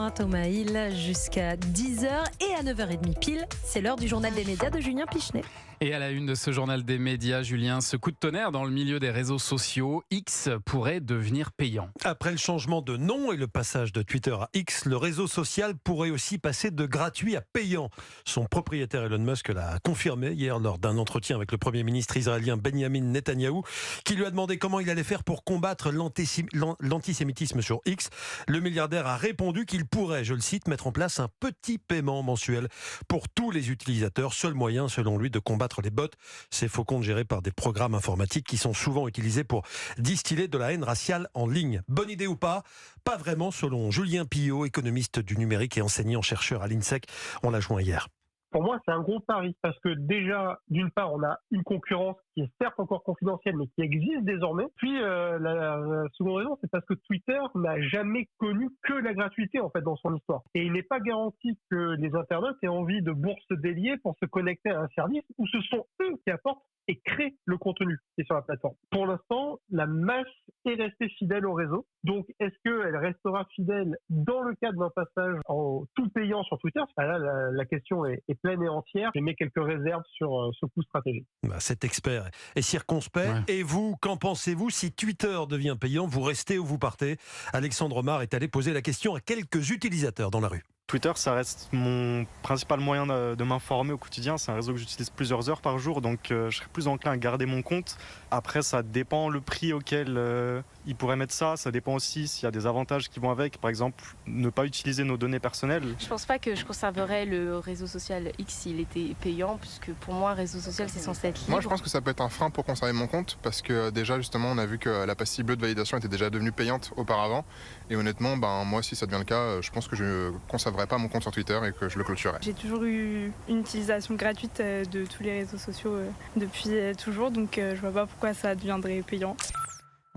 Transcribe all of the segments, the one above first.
hein, Thomas Hill, jusqu'à 10h et à 9h30 pile, c'est l'heure du journal des médias de Julien Pichenet. Et à la une de ce journal des médias, Julien, ce coup de tonnerre dans le milieu des réseaux sociaux, X pourrait devenir payant. Après le changement de nom et le passage de Twitter à X, le réseau social pourrait aussi passer de gratuit à payant. Son propriétaire Elon Musk l'a confirmé hier lors d'un entretien avec le Premier ministre israélien Benjamin Netanyahou, qui lui a demandé comment il allait faire pour combattre l'antisémitisme sur X. Le milliardaire a répondu qu'il pourrait, je le cite, mettre en place un petit paiement mensuel pour tous les utilisateurs, seul moyen selon lui de combattre les bots, ces faux comptes gérés par des programmes informatiques qui sont souvent utilisés pour distiller de la haine raciale en ligne. Bonne idée ou pas? Pas vraiment, selon Julien Pillot, économiste du numérique et enseignant-chercheur à l'INSEC. On l'a joint hier. Pour moi, c'est un gros pari parce que déjà, d'une part, on a une concurrence qui est certes encore confidentielle, mais qui existe désormais. Puis, la seconde raison, c'est parce que Twitter n'a jamais connu que la gratuité, en fait, dans son histoire. Et il n'est pas garanti que les internautes aient envie de bourse délier pour se connecter à un service où ce sont eux qui apportent et créent le contenu qui est sur la plateforme. Pour l'instant, la masse est restée fidèle au réseau. Donc, est-ce qu'elle restera fidèle dans le cadre d'un passage en tout payant sur Twitter? Là, la question est pleine et entière. Je mets quelques réserves sur ce coup stratégique. Cet expert est circonspect. Ouais. Et vous, qu'en pensez-vous? Si Twitter devient payant, vous restez ou vous partez? Alexandre Omar est allé poser la question à quelques utilisateurs dans la rue. Twitter, ça reste mon principal moyen de m'informer au quotidien. C'est un réseau que j'utilise plusieurs heures par jour, donc je serais plus enclin à garder mon compte. Après, ça dépend le prix auquel ils pourraient mettre ça. Ça dépend aussi s'il y a des avantages qui vont avec. Par exemple, ne pas utiliser nos données personnelles. Je pense pas que je conserverais le réseau social X s'il était payant, puisque pour moi, un réseau social, c'est censé être libre. Moi, je pense que ça peut être un frein pour conserver mon compte, parce que déjà, justement, on a vu que la pastille bleue de validation était déjà devenue payante auparavant. Et honnêtement, moi, si ça devient le cas, je pense que je ne conserverai pas mon compte sur Twitter et que je le clôturerai. J'ai toujours eu une utilisation gratuite de tous les réseaux sociaux depuis toujours, donc je vois pas pourquoi ça deviendrait payant.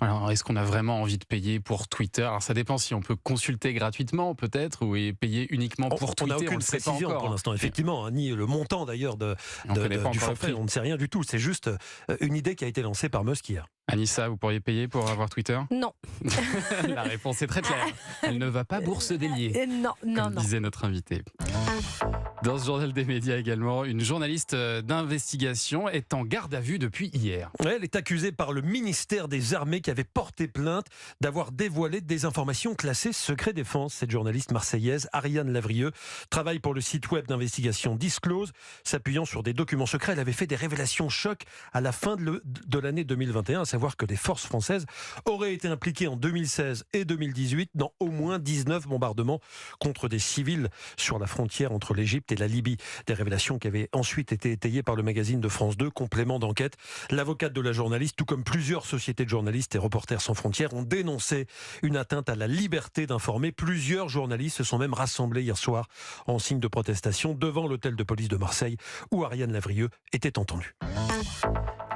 Alors, est-ce qu'on a vraiment envie de payer pour Twitter? Alors, ça dépend si on peut consulter gratuitement, peut-être, ou payer uniquement pour Twitter. On n'a aucune précision pour l'instant, effectivement, ni le montant d'ailleurs du forfait. On ne sait rien du tout. C'est juste une idée qui a été lancée par Musk hier. Anissa, vous pourriez payer pour avoir Twitter? Non. La réponse est très claire. Elle ne va pas bourse délier. Non. Disait notre invité. Dans ce journal des médias également, une journaliste d'investigation est en garde à vue depuis hier. Elle est accusée par le ministère des Armées qui avait porté plainte d'avoir dévoilé des informations classées secret défense. Cette journaliste marseillaise, Ariane Lavrieux, travaille pour le site web d'investigation Disclose. S'appuyant sur des documents secrets, elle avait fait des révélations choc à la fin de l'année 2021, à savoir que les forces françaises auraient été impliquées en 2016 et 2018 dans au moins 19 bombardements contre des civils sur la frontière entre l'Égypte et la Libye. Des révélations qui avaient ensuite été étayées par le magazine de France 2, complément d'enquête. L'avocate de la journaliste, tout comme plusieurs sociétés de journalistes et Reporters sans frontières, ont dénoncé une atteinte à la liberté d'informer. Plusieurs journalistes se sont même rassemblés hier soir en signe de protestation devant l'hôtel de police de Marseille où Ariane Lavrieux était entendue.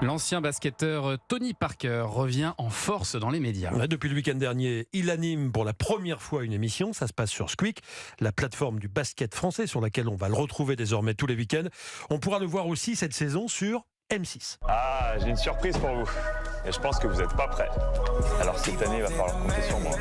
L'ancien basketteur Tony Parker revient en force dans les médias. Depuis le week-end dernier, il anime pour la première fois une émission. Ça se passe sur Squeak, la plateforme du basket français sur laquelle on va le retrouver désormais tous les week-ends. On pourra le voir aussi cette saison sur M6. Ah, j'ai une surprise pour vous. Et je pense que vous n'êtes pas prêts. Alors cette année, il va falloir compter sur moi.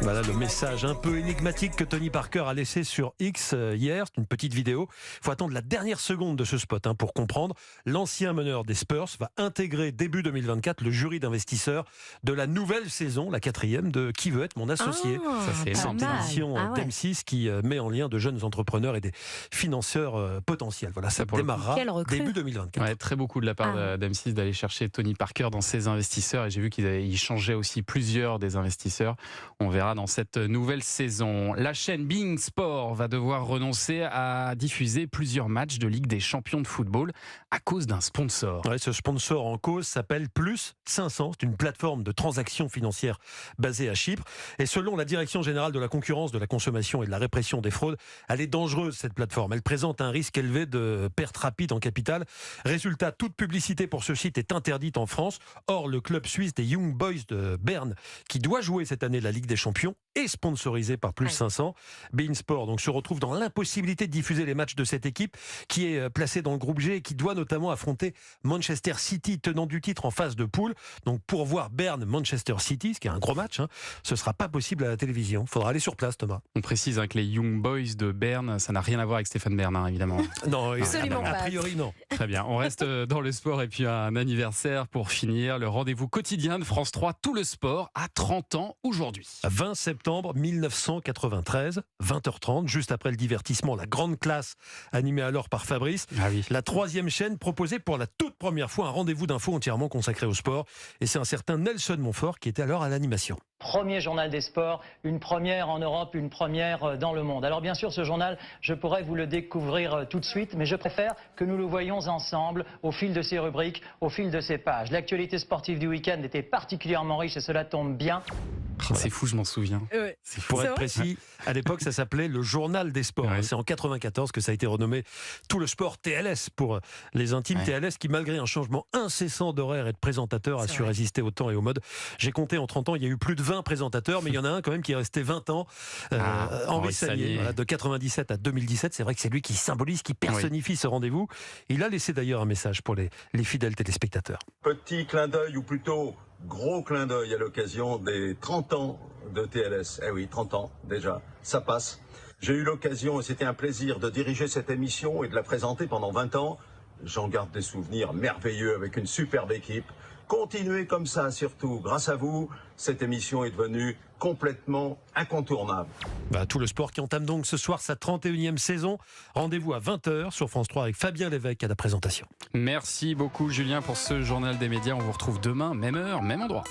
Voilà le message un peu énigmatique que Tony Parker a laissé sur X hier. C'est une petite vidéo. Il faut attendre la dernière seconde de ce spot pour comprendre. L'ancien meneur des Spurs va intégrer début 2024 le jury d'investisseurs de la nouvelle saison, la 4e de Qui veut être mon associé. Ça, c'est cette émission d'M6 qui met en lien de jeunes entrepreneurs et des financeurs potentiels. Voilà, ça démarrera début 2024. Ouais, très beaucoup de la part d'M6 d'aller chercher Tony Parker dans ses investisseurs. Et j'ai vu qu'il changeait aussi plusieurs des investisseurs. On verra dans cette nouvelle saison. La chaîne Bein Sport va devoir renoncer à diffuser plusieurs matchs de Ligue des Champions de football à cause d'un sponsor. Ouais, ce sponsor en cause s'appelle Plus 500. C'est une plateforme de transactions financières basée à Chypre. Et selon la Direction générale de la concurrence, de la consommation et de la répression des fraudes, elle est dangereuse cette plateforme. Elle présente un risque élevé de perte rapide en capital. Résultat, toute publicité pour ce site est interdite en France. Or, le club suisse des Young Boys de Berne, qui doit jouer jouer cette année la Ligue des Champions et sponsorisé par Plus 500. beIN Sport donc se retrouve dans l'impossibilité de diffuser les matchs de cette équipe qui est placée dans le groupe G et qui doit notamment affronter Manchester City, tenant du titre en phase de poule. Donc pour voir Berne-Manchester City, ce qui est un gros match, ce sera pas possible à la télévision. Il faudra aller sur place, Thomas. On précise que les Young Boys de Berne, ça n'a rien à voir avec Stéphane Bern, évidemment. Non, absolument a pas. priori non. Très bien, on reste dans le sport et puis un anniversaire pour finir. Le rendez-vous quotidien de France 3, tout le sport, à 30 ans aujourd'hui. 20 septembre 1993, 20h30, juste après le divertissement, la grande classe animée alors par Fabrice. Ah oui. La 3e chaîne proposait pour la toute première fois un rendez-vous d'infos entièrement consacré au sport. Et c'est un certain Nelson Montfort qui était alors à l'animation. Premier journal des sports, une première en Europe, une première dans le monde. Alors bien sûr, ce journal, je pourrais vous le découvrir tout de suite, mais je préfère que nous le voyions ensemble au fil de ses rubriques, au fil de ses pages. L'actualité sportive du week-end était particulièrement riche et cela tombe bien. Oh, c'est fou, je m'en souviens. Pour être précis, à l'époque, ça s'appelait le Journal des Sports. Ouais. C'est en 94 que ça a été renommé Tout le Sport TLS pour les intimes. Ouais. TLS qui, malgré un changement incessant d'horaire et de présentateur, a su résister au temps et au mode. J'ai compté en 30 ans, il y a eu plus de 20 présentateurs, mais il y en a un quand même qui est resté 20 ans. Henri Sagnier, de 97 à 2017. C'est vrai que c'est lui qui symbolise, qui personnifie ce rendez-vous. Il a laissé d'ailleurs un message pour les fidèles téléspectateurs. Petit clin d'œil, ou plutôt gros clin d'œil à l'occasion des 30 ans de TLS. Eh oui, 30 ans déjà, ça passe. J'ai eu l'occasion, et c'était un plaisir, de diriger cette émission et de la présenter pendant 20 ans. J'en garde des souvenirs merveilleux avec une superbe équipe. Continuez comme ça, surtout. Grâce à vous, cette émission est devenue complètement incontournable. Tout le sport qui entame donc ce soir sa 31e saison. Rendez-vous à 20h sur France 3 avec Fabien Lévesque à la présentation. Merci beaucoup Julien pour ce journal des médias. On vous retrouve demain, même heure, même endroit.